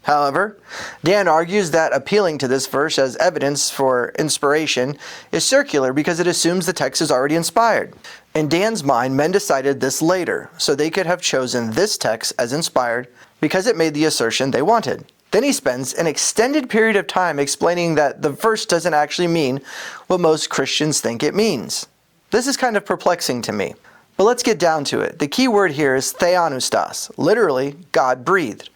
However, Dan argues that appealing to this verse as evidence for inspiration is circular because it assumes the text is already inspired. In Dan's mind, men decided this later, so they could have chosen this text as inspired because it made the assertion they wanted. Then he spends an extended period of time explaining that the verse doesn't actually mean what most Christians think it means. This is kind of perplexing to me. But let's get down to it. The key word here is theopneustos, literally God breathed.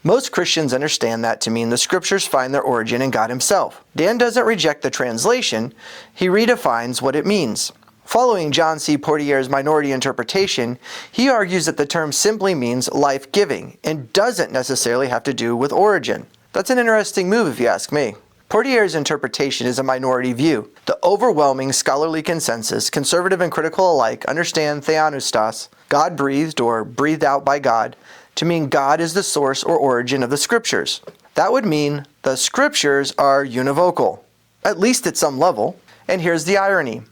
Most Christians understand that to mean the scriptures find their origin in God himself. Dan doesn't reject the translation, he redefines what it means. Following John C. Portier's minority interpretation, he argues that the term simply means life-giving and doesn't necessarily have to do with origin. That's an interesting move if you ask me. Portier's interpretation is a minority view. The overwhelming scholarly consensus, conservative and critical alike, understand theopneustos, God breathed or breathed out by God, to mean God is the source or origin of the scriptures. That would mean the scriptures are univocal, at least at some level. And here's the irony.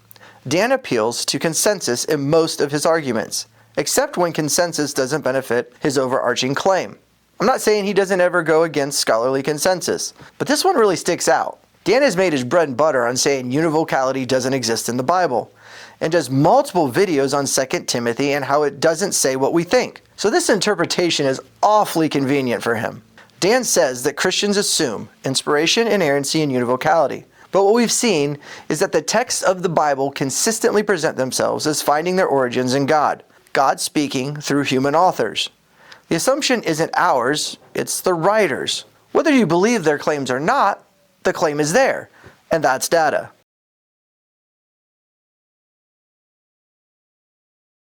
Dan appeals to consensus in most of his arguments, except when consensus doesn't benefit his overarching claim. I'm not saying he doesn't ever go against scholarly consensus, but this one really sticks out. Dan has made his bread and butter on saying univocality doesn't exist in the Bible, and does multiple videos on 2 Timothy and how it doesn't say what we think. So this interpretation is awfully convenient for him. Dan says that Christians assume inspiration, inerrancy, and univocality. But what we've seen is that the texts of the Bible consistently present themselves as finding their origins in God, God speaking through human authors. The assumption isn't ours, it's the writers. Whether you believe their claims or not, the claim is there, and that's data.